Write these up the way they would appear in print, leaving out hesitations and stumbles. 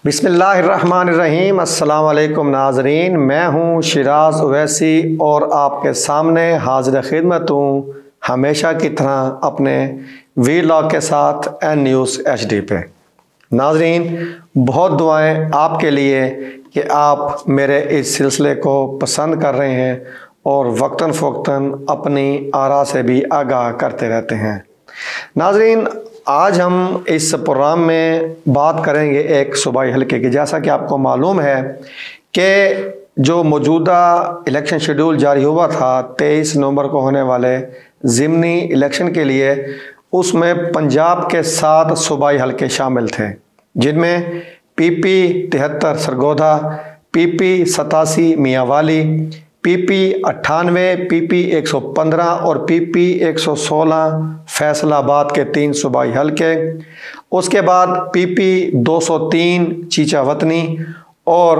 بسم اللہ الرحمن الرحیم۔ السلام علیکم ناظرین، میں ہوں شیراز اویسی اور آپ کے سامنے حاضر خدمت ہوں ہمیشہ کی طرح اپنے ویلاگ کے ساتھ این نیوز ایچ ڈی پہ۔ ناظرین، بہت دعائیں آپ کے لیے کہ آپ میرے اس سلسلے کو پسند کر رہے ہیں اور وقتاً فوقتاً اپنی آراء سے بھی آگاہ کرتے رہتے ہیں۔ ناظرین، آج ہم اس پروگرام میں بات کریں گے ایک صوبائی حلقے کی۔ جیسا کہ آپ کو معلوم ہے کہ جو موجودہ الیکشن شیڈول جاری ہوا تھا 23 نومبر کو ہونے والے ضمنی الیکشن کے لیے، اس میں پنجاب کے 7 صوبائی حلقے شامل تھے، جن میں پی پی 73 سرگودھا، پی پی 87 میاں والی، پی پی 98، پی پی 115 اور پی پی 116 فیصل آباد کے 3 صوبائی حلقے۔ اس کے بعد پی پی 203 چیچا وطنی اور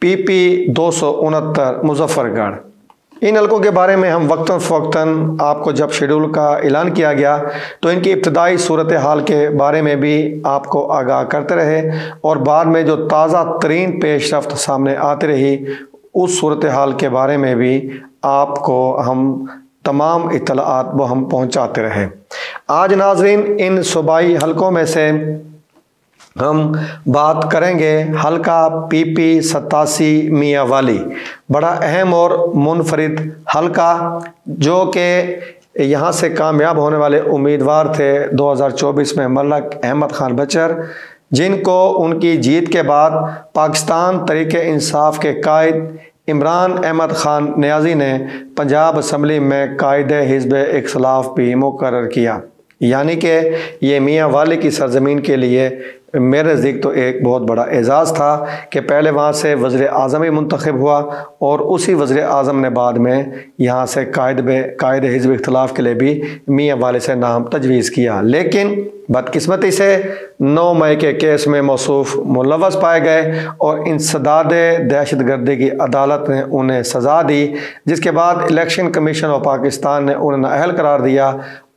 پی پی 269 مظفر گڑھ۔ ان حلقوں کے بارے میں ہم وقتاً فوقتاً آپ کو جب شیڈول کا اعلان کیا گیا تو ان کی ابتدائی صورتحال کے بارے میں بھی آپ کو آگاہ کرتے رہے، اور بعد میں جو تازہ ترین پیش رفت سامنے آتی رہی اس صورتحال کے بارے میں بھی آپ کو ہم تمام اطلاعات وہ ہم پہنچاتے رہے۔ آج ناظرین، ان صوبائی حلقوں میں سے ہم بات کریں گے حلقہ پی پی 87 میاں والی، بڑا اہم اور منفرد حلقہ، جو کہ یہاں سے کامیاب ہونے والے امیدوار تھے 2024 میں ملک احمد خان بچر، جن کو ان کی جیت کے بعد پاکستان تحریک انصاف کے قائد عمران احمد خان نیازی نے پنجاب اسمبلی میں قائد حزب اختلاف بھی مقرر کیا۔ یعنی کہ یہ میاں والی کی سرزمین کے لیے میرے نزدیک تو ایک بہت بڑا اعزاز تھا کہ پہلے وہاں سے وزیر اعظم ہی منتخب ہوا اور اسی وزیر اعظم نے بعد میں یہاں سے قائد حزب اختلاف کے لیے بھی میاں والی سے نام تجویز کیا۔ لیکن بدقسمتی سے 9 مئی کے کیس میں موصوف ملوث پائے گئے اور انسداد دہشت گردی کی عدالت نے انہیں سزا دی، جس کے بعد الیکشن کمیشن آف پاکستان نے انہیں نااہل قرار دیا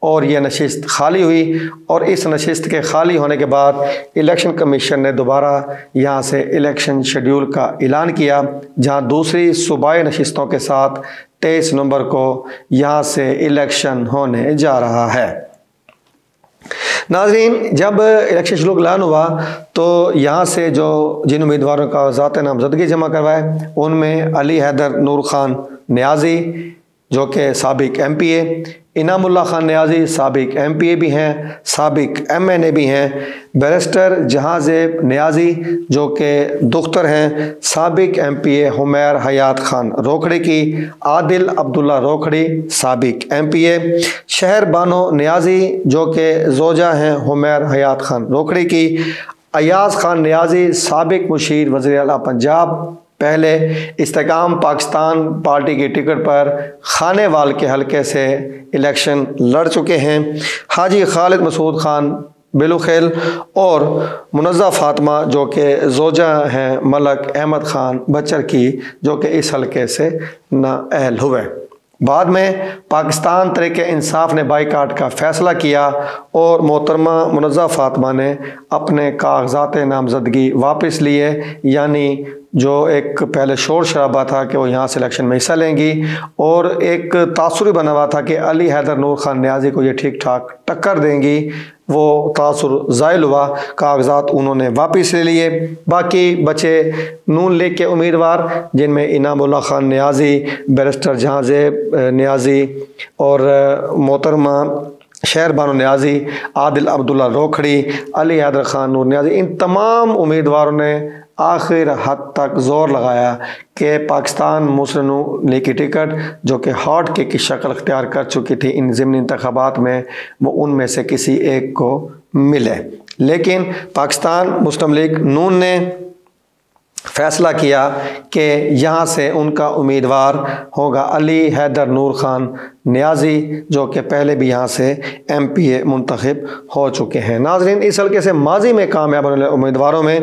اور یہ نشست خالی ہوئی، اور اس نشست کے خالی ہونے کے بعد الیکشن کمیشن نے دوبارہ یہاں سے الیکشن شیڈول کا اعلان کیا، جہاں دوسری صوبائی نشستوں کے ساتھ 23 نومبر کو یہاں سے الیکشن ہونے جا رہا ہے۔ ناظرین، جب الیکشن شیڈول اعلان ہوا تو یہاں سے جن امیدواروں کا ذات نامزدگی جمع کروائے ان میں علی حیدر نور خان نیازی، جو کہ سابق ایم پی اے، انعام اللہ خان نیازی سابق ایم پی اے بھی ہیں، سابق ایم این اے بھی ہیں، بیرسٹر جہاں زیب نیازی جو کہ دختر ہیں سابق ایم پی اے حمیر حیات خان روکھڑی کی، عادل عبداللہ روکھڑی سابق ایم پی اے، شہر بانو نیازی جو کہ زوجہ ہیں حمیر حیات خان روکھڑی کی، ایاز خان نیازی سابق مشیر وزیر اعلیٰ پنجاب، پہلے استحکام پاکستان پارٹی کی ٹکٹ پر خانے وال کے حلقے سے الیکشن لڑ چکے ہیں، حاجی خالد مسعود خان بلوخیل اور منزہ فاطمہ جو کہ زوجہ ہیں ملک احمد خان بچر کی، جو کہ اس حلقے سے نااہل ہوئے۔ بعد میں پاکستان تحریک انصاف نے بائیکاٹ کا فیصلہ کیا اور محترمہ منزہ فاطمہ نے اپنے کاغذات نامزدگی واپس لیے، یعنی جو ایک پہلے شور شرابہ تھا کہ وہ یہاں سے الیکشن میں حصہ لیں گی، اور ایک تاثر بنا ہوا تھا کہ علی حیدر نور خان نیازی کو یہ ٹھیک ٹھاک ٹکر دیں گی، وہ تاثر زائل ہوا، کاغذات انہوں نے واپس لے لیے۔ باقی بچے نون لیگ کے امیدوار، جن میں انعام اللہ خان نیازی، بیرسٹر جہاں زیب نیازی اور محترمہ شہر بانو نیازی، عادل عبداللہ روکھڑی، علی حیدر خان نور نیازی، ان تمام امیدواروں نے آخر حد تک زور لگایا کہ پاکستان مسلم لیگ کی ٹکٹ جو کہ ہاٹ کیک کی شکل اختیار کر چکی تھی ان ضمنی انتخابات میں، وہ ان میں سے کسی ایک کو ملے۔ لیکن پاکستان مسلم لیگ نون نے فیصلہ کیا کہ یہاں سے ان کا امیدوار ہوگا علی حیدر نور خان نیازی، جو کہ پہلے بھی یہاں سے ایم پی اے منتخب ہو چکے ہیں۔ ناظرین، اس حلقے سے ماضی میں کامیاب ہونے والے امیدواروں میں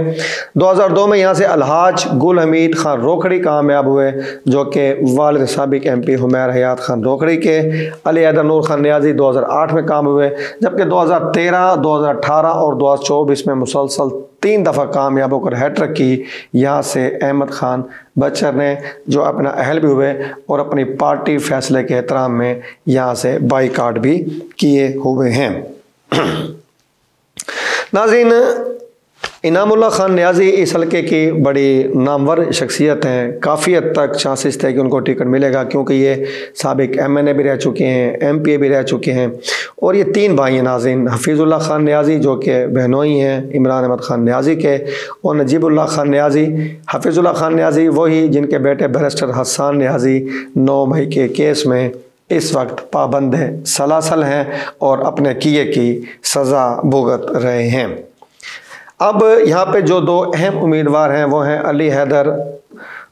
2002 میں یہاں سے الحاج گل حمید خان روکھڑی کامیاب ہوئے، جو کہ والد سابق ایم پی حمیر حیات خان روکھڑی کے، علی حیدر نور خان نیازی 2008 میں کامیاب ہوئے، جبکہ 2013، 2018 اور 2024 میں مسلسل 3 دفعہ کامیاب ہو کر ہیٹرک کی۔ یہاں سے احمد خان بچر نے جو اپنا اہل بھی ہوئے اور اپنی پارٹی فیصلے کے احترام میں یہاں سے بائیکاٹ بھی کیے ہوئے ہیں۔ ناظرین، انعام اللہ خان نیازی اس حلقے کی بڑی نامور شخصیت ہیں، کافی حد تک چانسز تھے کہ ان کو ٹکٹ ملے گا، کیونکہ یہ سابق MNA بھی رہ چکے ہیں، MPA بھی رہ چکے ہیں، اور یہ 3 بھائی ہیں ناظرین، حفیظ اللہ خان نیازی جو کہ بہنوئی ہیں عمران احمد خان نیازی کے، اور نجیب اللہ خان نیازی۔ حفیظ اللہ خان نیازی وہی جن کے بیٹے بیرسٹر حسان نیازی 9 مئی کے کیس میں اس وقت پابند سلاسل ہیں اور اپنے کیے کی سزا بھگت رہے ہیں۔ اب یہاں پہ جو 2 اہم امیدوار ہیں وہ ہیں علی حیدر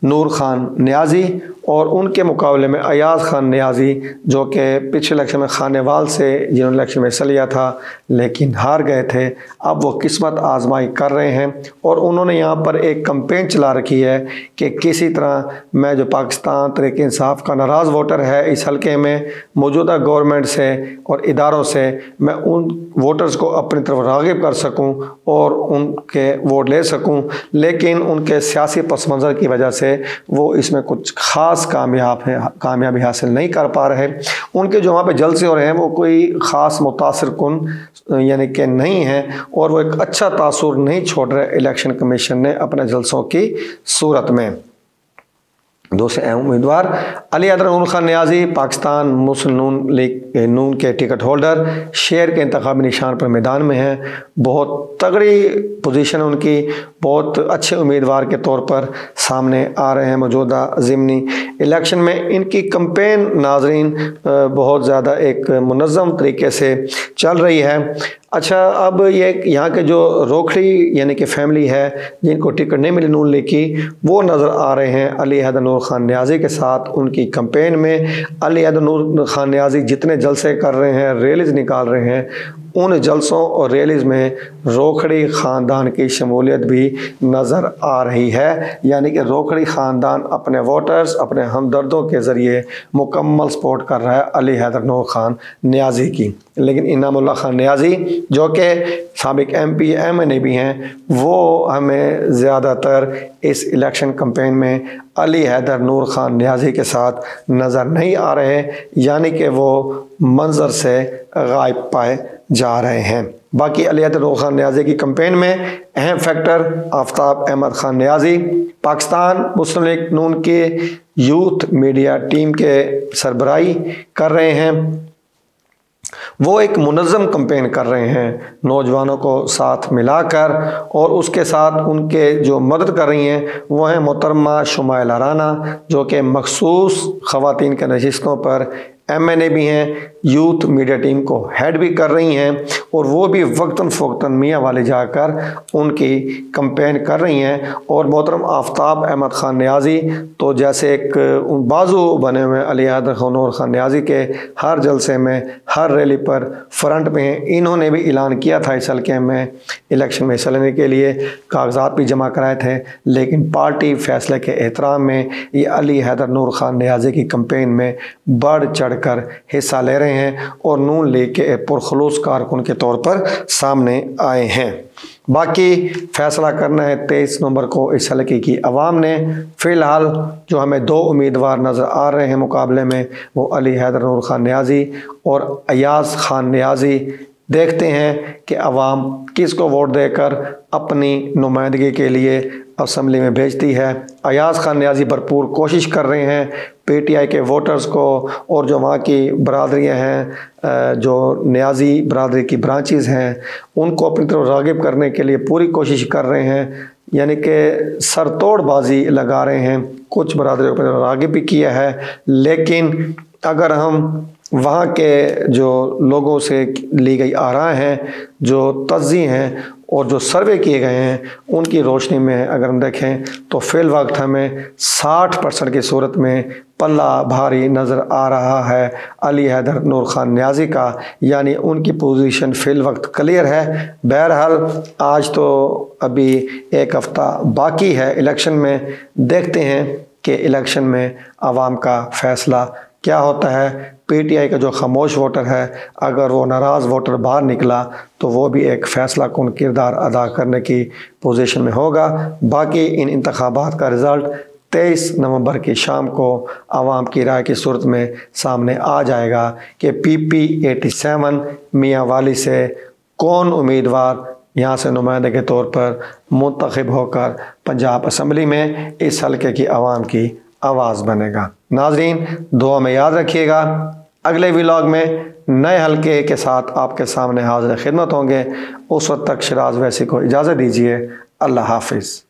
نور خان نیازی اور ان کے مقابلے میں ایاز خان نیازی، جو کہ پچھلے الیکشن میں خانیوال سے جنہوں نے الیکشن میں حصہ لیا تھا لیکن ہار گئے تھے، اب وہ قسمت آزمائی کر رہے ہیں اور انہوں نے یہاں پر ایک کمپین چلا رکھی ہے کہ کسی طرح میں جو پاکستان تحریک انصاف کا ناراض ووٹر ہے اس حلقے میں موجودہ گورنمنٹ سے اور اداروں سے، میں ان ووٹرز کو اپنی طرف راغب کر سکوں اور ان کے ووٹ لے سکوں، لیکن ان کے سیاسی پس منظر کی وجہ سے وہ اس میں کچھ خاص کامیابی حاصل نہیں کر پا رہے۔ ان کے جو وہاں پہ جلسے ہو رہے ہیں وہ کوئی خاص متاثر کن یعنی کہ نہیں ہیں اور وہ ایک اچھا تاثر نہیں چھوڑ رہے الیکشن کمیشن نے اپنے جلسوں کی صورت میں۔ دوسرے اہم امیدوار علی حیدر نور خان نیازی، پاکستان مسلم نون لیگ نون کے ٹکٹ ہولڈر، شہر کے انتخابی نشان پر میدان میں ہیں، بہت تگڑی پوزیشن ان کی، بہت اچھے امیدوار کے طور پر سامنے آ رہے ہیں موجودہ ضمنی الیکشن میں۔ ان کی کمپین ناظرین بہت زیادہ ایک منظم طریقے سے چل رہی ہے۔ اچھا، اب یہ یہاں کے جو روکھڑی یعنی کہ فیملی ہے جن کو ٹکٹ نہیں ملی نون لیگ کی، وہ نظر آ رہے ہیں علی حیدر نور خان نیازی کے ساتھ ان کی کمپین میں۔ علی حیدر نور خان نیازی جتنے جلسے کر رہے ہیں، ریلیز نکال رہے ہیں، ان جلسوں اور ریلیز میں روکھڑی خاندان کی شمولیت بھی نظر آ رہی ہے، یعنی کہ روکھڑی خاندان اپنے ووٹرز، اپنے ہمدردوں کے ذریعے مکمل سپورٹ کر رہا ہے علی حیدر نور خان نیازی کی۔ لیکن انعام اللہ خان نیازی جو کہ سابق MP MNA بھی ہیں، وہ ہمیں زیادہ تر اس الیکشن کمپین میں علی حیدر نور خان نیازی کے ساتھ نظر نہیں آ رہے، یعنی کہ وہ منظر سے غائب پائے جا رہے ہیں۔ باقی علی حیدر نور خان نیازی کی کمپین میں اہم فیکٹر آفتاب احمد خان نیازی، پاکستان مسلم لیگ نون کے یوتھ میڈیا ٹیم کے سربراہی کر رہے ہیں۔ وہ ایک منظم کمپین کر رہے ہیں نوجوانوں کو ساتھ ملا کر، اور اس کے ساتھ ان کے جو مدد کر رہی ہیں وہ ہیں محترمہ شمائلہ رانا، جو کہ مخصوص خواتین کے نشستوں پر MNA بھی ہیں، یوتھ میڈیا ٹیم کو ہیڈ بھی کر رہی ہیں، اور وہ بھی وقتاً فوقتاً میاں والے جا کر ان کی کمپین کر رہی ہیں۔ اور محترم آفتاب احمد خان نیازی تو جیسے ایک بازو بنے ہوئے علی حیدر نور خان نیازی کے، ہر جلسے میں ہر ریلی پر فرنٹ میں ہیں۔ انہوں نے بھی اعلان کیا تھا اس حلقے میں الیکشن میں حصہ لینے کے لیے، کاغذات بھی جمع کرائے تھے، لیکن پارٹی فیصلے کے احترام میں یہ علی حیدر نور خان نیازی کی کمپین میں بڑھ چڑھ کر حصہ لے رہے ہیں اور نون لیگ کے پرخلوص کارکن کے طور پر سامنے آئے ہیں۔ باقی فیصلہ کرنا ہے 23 نومبر کو اس حلقے کی عوام نے۔ فی الحال جو ہمیں 2 امیدوار نظر آ رہے ہیں مقابلے میں، وہ علی حیدر نور خان نیازی اور ایاز خان نیازی۔ دیکھتے ہیں کہ عوام کس کو ووٹ دے کر اپنی نمائندگی کے لیے اسمبلی میں بھیجتی ہے۔ ایاز خان نیازی بھرپور کوشش کر رہے ہیں PTI کے ووٹرز کو اور جو وہاں کی برادریاں ہیں، جو نیازی برادری کی برانچز ہیں، ان کو اپنی طرف راغب کرنے کے لیے پوری کوشش کر رہے ہیں، یعنی کہ سر توڑ بازی لگا رہے ہیں۔ کچھ برادریوں کو راغب بھی کیا ہے، لیکن اگر ہم وہاں کے جو لوگوں سے لی گئی آراء ہیں، جو تجزیے ہیں اور جو سروے کیے گئے ہیں، ان کی روشنی میں اگر ہم دیکھیں تو فی الوقت ہمیں 60% کی صورت میں پلہ بھاری نظر آ رہا ہے علی حیدر نور خان نیازی کا، یعنی ان کی پوزیشن فی الوقت کلیئر ہے۔ بہرحال آج تو ابھی 1 ہفتہ باقی ہے الیکشن میں، دیکھتے ہیں کہ الیکشن میں عوام کا فیصلہ کیا ہوتا ہے پی ٹی آئی کا جو خاموش ووٹر ہے، اگر وہ ناراض ووٹر باہر نکلا تو وہ بھی ایک فیصلہ کن کردار ادا کرنے کی پوزیشن میں ہوگا۔ باقی ان انتخابات کا رزلٹ 23 نومبر کی شام کو عوام کی رائے کی صورت میں سامنے آ جائے گا کہ پی پی 87 میاں والی سے کون امیدوار یہاں سے نمائندے کے طور پر منتخب ہو کر پنجاب اسمبلی میں اس حلقے کی عوام کی آواز بنے گا۔ ناظرین، دعا میں یاد رکھیے گا، اگلے ولاگ میں نئے حلقے کے ساتھ آپ کے سامنے حاضر خدمت ہوں گے۔ اس وقت تک شیراز اویسی کو اجازت دیجیے۔ اللہ حافظ۔